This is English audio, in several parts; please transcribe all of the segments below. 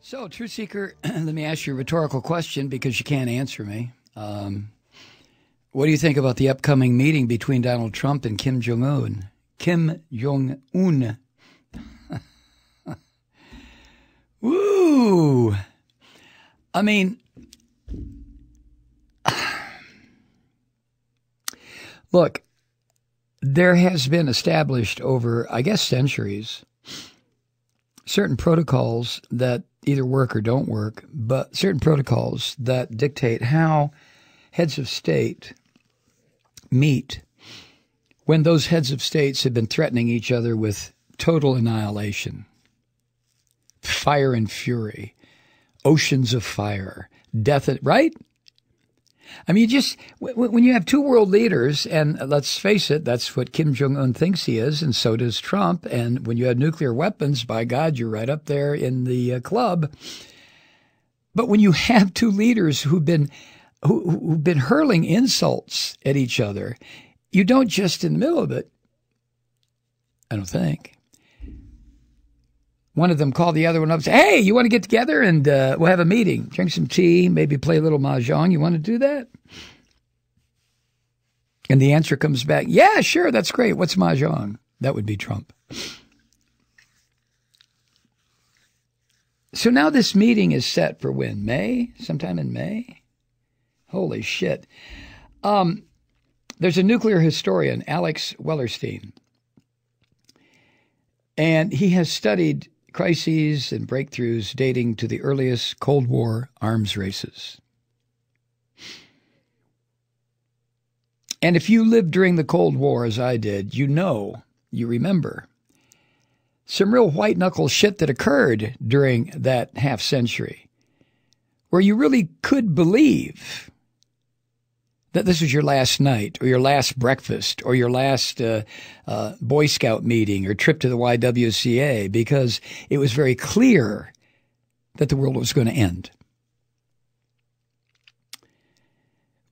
So, Truth Seeker, let me ask you a rhetorical question because you can't answer me. What do you think about the upcoming meeting between Donald Trump and Kim Jong Un? Kim Jong Un. Woo! I mean, look, there has been established over, I guess, centuries, certain protocols that either work or don't work, but certain protocols that dictate how heads of state meet when those heads of states have been threatening each other with total annihilation, fire and fury, oceans of fire, death, right? I mean, when you have two world leaders, and let's face it, that's what Kim Jong Un thinks he is, and so does Trump. And when you have nuclear weapons, by God, you're right up there in the club. But when you have two leaders who've been hurling insults at each other, you don't just in the middle of it, I don't think. One of them called the other one up and said, hey, you want to get together and we'll have a meeting, drink some tea, maybe play a little mahjong. You want to do that? And the answer comes back, yeah, sure, that's great. What's mahjong? That would be Trump. So now this meeting is set for when? May? Sometime in May? Holy shit. There's a nuclear historian, Alex Wellerstein, and he has studied crises and breakthroughs dating to the earliest Cold War arms races. And if you lived during the Cold War, as I did, you remember some real white-knuckle shit that occurred during that half century where you really could believe that this was your last night or your last breakfast or your last Boy Scout meeting or trip to the YWCA, because it was very clear that the world was going to end.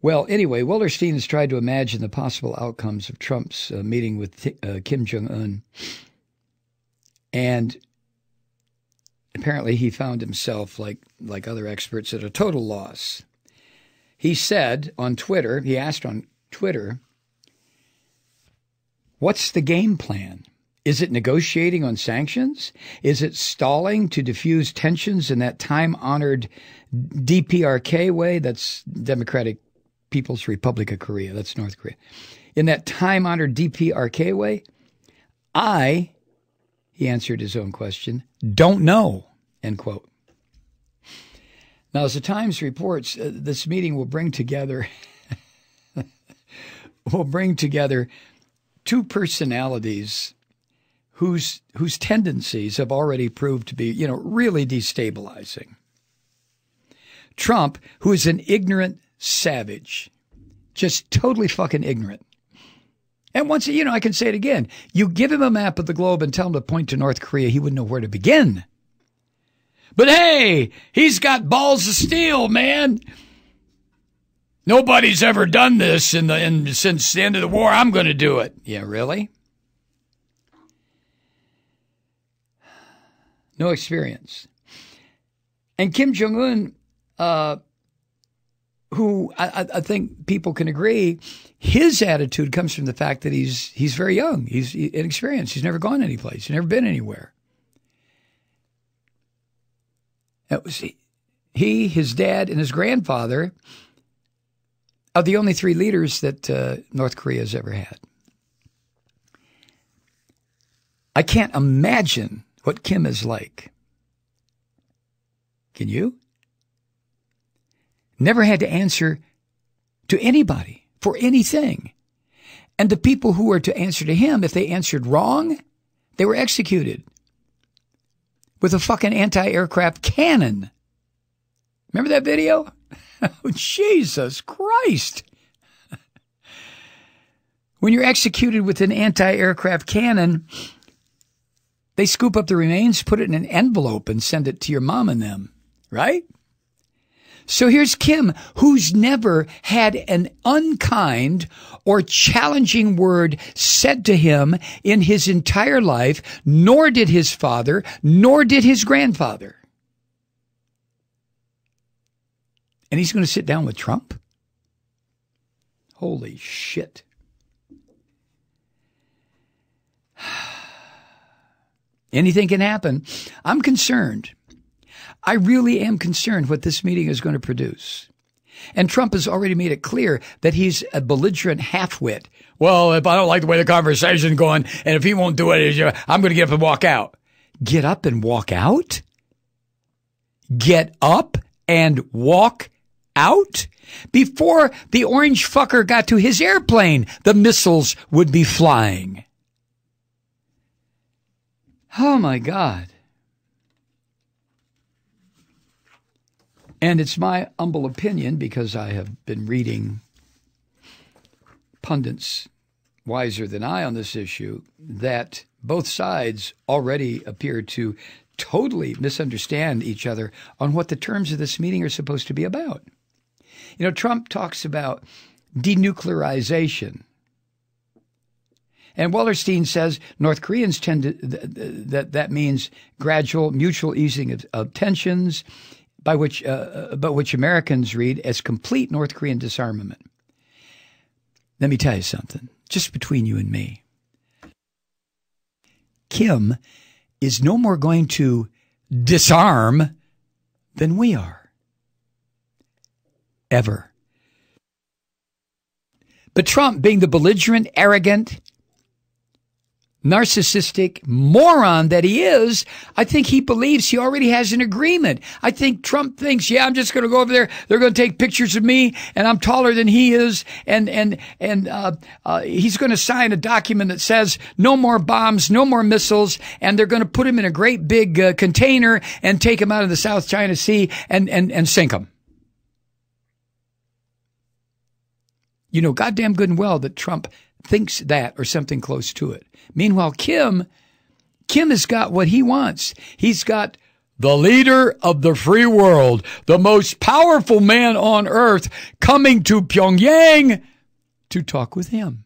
Well, anyway, Wellerstein has tried to imagine the possible outcomes of Trump's meeting with Kim Jong Un. And apparently he found himself, like other experts, at a total loss. He said on Twitter, he asked on Twitter, what's the game plan? Is it negotiating on sanctions? Is it stalling to diffuse tensions in that time-honored DPRK way? That's Democratic People's Republic of Korea. That's North Korea. In that time-honored DPRK way? He answered his own question, don't know, end quote. Now, as the Times reports, this meeting will bring together two personalities whose tendencies have already proved to be, really destabilizing. Trump, who is an ignorant savage, just totally fucking ignorant. And once, I can say it again, you give him a map of the globe and tell him to point to North Korea, he wouldn't know where to begin. But hey, he's got balls of steel, man. Nobody's ever done this since the end of the war. I'm going to do it. Yeah, really? No experience. And Kim Jong Un, who I think people can agree, his attitude comes from the fact that he's very young. He's inexperienced. He's never gone anyplace. He's never been anywhere. It was he, his dad, and his grandfather are the only three leaders that North Korea has ever had. I can't imagine what Kim is like. Can you? Never had to answer to anybody for anything. And the people who were to answer to him, if they answered wrong, they were executed with a fucking anti-aircraft cannon. Remember that video? Oh, Jesus Christ. When you're executed with an anti-aircraft cannon, they scoop up the remains, put it in an envelope, and send it to your mom and them, right? So here's Kim, who's never had an unkind or challenging word said to him in his entire life, nor did his father, nor did his grandfather. And he's going to sit down with Trump? Holy shit. Anything can happen. I'm concerned. I really am concerned what this meeting is going to produce. And Trump has already made it clear that he's a belligerent half-wit. Well, if I don't like the way the conversation's going, and if he won't do it, I'm going to get up and walk out. Get up and walk out? Get up and walk out? Before the orange fucker got to his airplane, the missiles would be flying. Oh, my God. And it's my humble opinion, because I have been reading pundits wiser than I on this issue, that both sides already appear to totally misunderstand each other on what the terms of this meeting are supposed to be about. You know, Trump talks about denuclearization. And Wallerstein says North Koreans tend to, that means gradual mutual easing of tensions, but which Americans read as complete North Korean disarmament. Let me tell you something, just between you and me. Kim is no more going to disarm than we are. Ever. But Trump, being the belligerent, arrogant, narcissistic moron that he is, I think he believes he already has an agreement. I think Trump thinks, yeah, I'm just going to go over there. They're going to take pictures of me, and I'm taller than he is, and he's going to sign a document that says no more bombs, no more missiles, and they're going to put him in a great big container and take him out of the South China Sea and sink him. You know goddamn good and well that Trump thinks that or something close to it. Meanwhile, Kim has got what he wants. He's got the leader of the free world, the most powerful man on earth, coming to Pyongyang to talk with him.